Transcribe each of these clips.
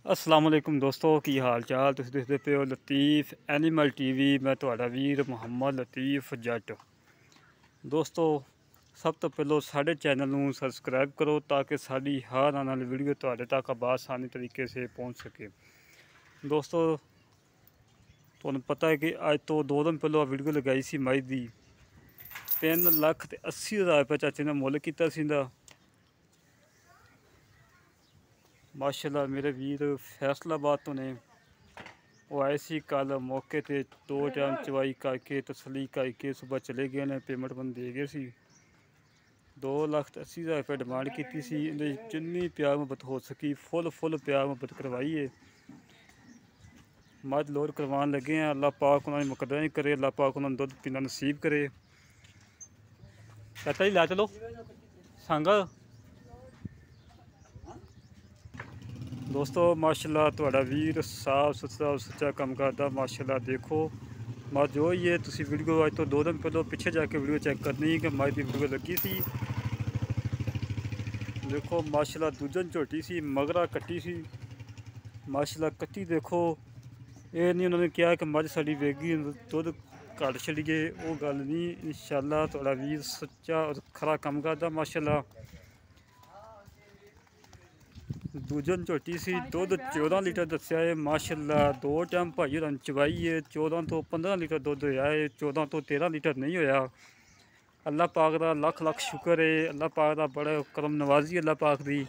अस्सलाम वालेकुम दोस्तों की हाल चाल। तुसीं देखदे पे हो लतीफ़ एनिमल टीवी। मैं तुहाडा वीर मुहम्मद लतीफ़ जट। दोस्तों सब तो पहलो साडे चैनल नूं सबसक्राइब करो ताकि साडी हर आने वाली वीडियो तुहाडे तक आसानी तरीके से पहुँच सके। दोस्तों तुहानूं पता है कि अज तो 2 दिन पहलों वीडियो लगाई सी मई दी। 3,80,000 रुपये चाचे ने मुल कीता सी इंदा। माशाल्लाह मेरे वीर फैसलाबाद तो ने वो आए सी कल मौके ते 2 टाइम चवाई करके तसली करके सुबह चले गए ने। पेमेंट बन दे गए सी। 2,80,000 रुपये डिमांड की सी। जिन्नी प्यार मुहब्बत हो सकी फुल प्यार मुहब्बत करवाई है। मझ लोड करवान लगे हैं। अल्लाह पाक उन्होंने मुकदरा ही करे। अल्लाह पाक उन्होंने दुध पीना नसीब करे। चाचा जी लै चलो संग। दोस्तों माशाल्लाह तुहाडा वीर साफ सुथरा और सच्चा काम करदा। माशाल्लाह देखो मझ जो ही है तुसी वीडियो अज तो 2 दिन पहलों पिछे जाके वीडियो चेक करनी कि मझ की वीडियो लगी सी। देखो माशाल्लाह दूजन झोटी सी मगरा कट्टी सी। माशाल्लाह कट्टी देखो ये नहीं उन्होंने कहा कि मझ साड़ी वेगी दुध घट छड़िए वो गल नहीं। इंशाल्लाह तुहाडा वीर सच्चा और खरा काम करदा। माशाल्लाह दूजन झोटी सी दुध 14 लीटर दस्या है। माशाल्लाह 2 टाइम भाई होरां चवाई है। 14 तो 15 लीटर दुध होया है। 14 तो 13 लीटर नहीं होया। अल्लाह पाक दा लख लख शुक्र है। अल्लाह पाक दा बड़ा करम नवाजी अल्लाह पाक दी।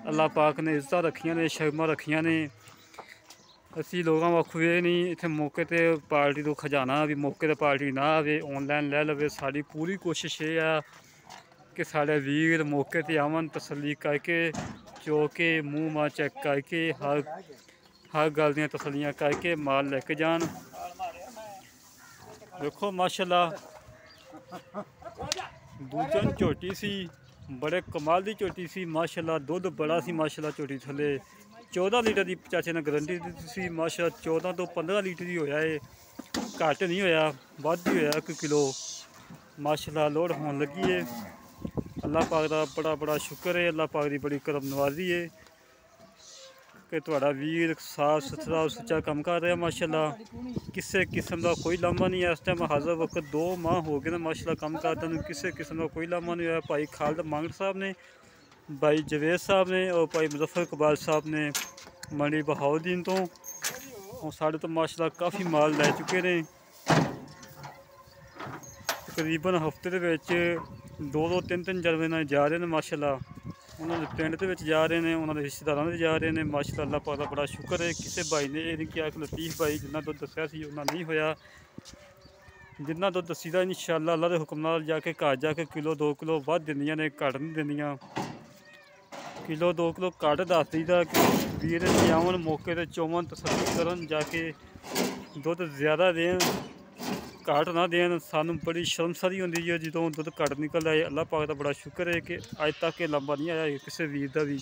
अल्लाह पाक ने इज्जत रखियां ने शर्मा रखियां ने। असी लोगों वाखू ये नहीं इतने मौके ते पार्टी तो खजाना भी मौके ते पार्टी ना आवे ऑनलाइन लै लवे। साड़ी पूरी कोशिश ये है कि साढ़े वीर मौके ते आवन तसल्ली करके चो के मूँह माँ चेक करके हर गल दियां तसलियां करके माल लेके जान। देखो माशाल्लाह दूजन झोटी सी बड़े कमाल की झोटी सी। माशाल्लाह दुध बड़ा सी। माशाल्लाह झोटी थले 14 लीटर की चाचे ने गारंटी दी सी। माशाल्लाह 14 तो 15 लीटर ही होया है। घट नहीं होया वध ही होया 1 किलो। माशाल्लाह लोड होने लगी है। अल्लाह पाक दा बड़ा शुक्र है। अल्लाह पाक की बड़ी करम नवाजी है कि तुहाडा वीर साफ सुथरा और सच्चा काम कर रहा है। माशाल्लाह किसी किस्म का कोई लामा नहीं है। इस टाइम हाजिर वक्त 2 माह हो गए माशाल्लाह काम करते हैं। किसी किस्म का कोई लामा नहीं होया। भाई खालिद मांगड़ साहब ने, भाई जवेद साहब ने और भाई मुजफ्फर इकबाल साहब ने मंडी बहाउद्दीन तो और साढ़े तो माशाल्लाह काफ़ी माल लै चुके हैं। तकरीबन हफ्ते के 2-3 जनवरी जा रहे हैं। माशाल्लाह उन्होंने पिंड के जा रहे हैं। उन्होंने रिश्तेदारों के जा रहे हैं। माशाल्लाह अल्लाह पाक दा बड़ा शुक्र है। किसी भाई ने यह नहीं किया कि लतीफ़ भाई जिन्ना दुध दस्या सी उन्ना नहीं होया। जिन्ना दुध दसी दा इंशाल्लाह अल्लाह के हुक्म नाल जाके घर जाके किलो 2 किलो वध दिंदियां ने घट नहीं दिंदियां। किलो 2 किलो घट दस दईदा कि वीर आवन मौके ते चोवन तसल्ली करन जाके दुध ज़्यादा देन घट ना देन। सानू बड़ी शर्मसारी होंदी है जो दुध घट निकलदा है। अल्लाह पाक दा बड़ा शुक्र है कि अज तक ये लंबा नहीं आया किसी वीर का भी।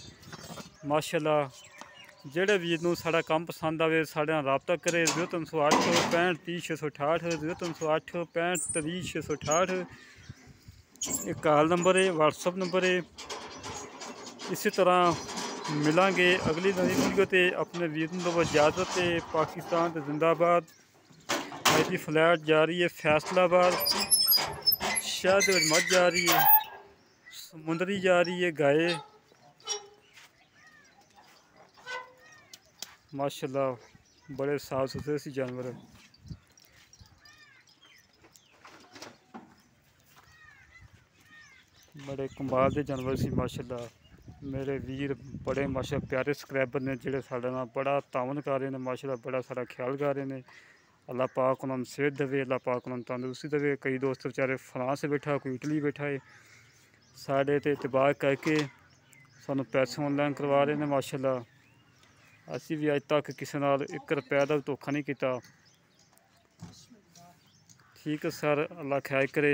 माशाल्लाह जेह्ड़े वीर नूं साड़ा काम पसंद आवे साढ़े नाल राबता करे 0308 65 30 668 0308 65 30 668 ये कॉल नंबर है व्हाट्सअप नंबर है। इसी तरह मिलांगे अगली नवी वीडियो ते। अपने वीर नूं दो इजाजत है। पाकिस्तान ते जिंदाबाद। अज की फ्लैट जा रही है फैसलाबाद। शहर मझ जा रही है समुंदरी जा रही है गाय। माशाल्लाह बड़े साफ सुथरे सी जानवर। बड़े कमाल के जानवर सी। माशाल्लाह मेरे वीर बड़े माशाल्लाह प्यारे सबसक्राइबर ने जेह्ड़े साढ़े नाल बड़ा तावन कर रहे हैं। माशाल्लाह बड़ा सारा ख्याल कर रहे हैं। अल्लाह पाक उन्होंने सेहत देवे। अल्लाह पाक उन्होंने तंदुरुस्ती देवे। कई दोस्त बेचारे फ्रांस से बैठा कोई इटली बैठा है साढ़े ते इतबार करके सानू पैसे ऑनलाइन करवा रहे हैं। माशाल्लाह असी भी अज तक किसी नाल 1 रुपये का धोखा नहीं किया। ठीक है सर अल्लाह खैर करे।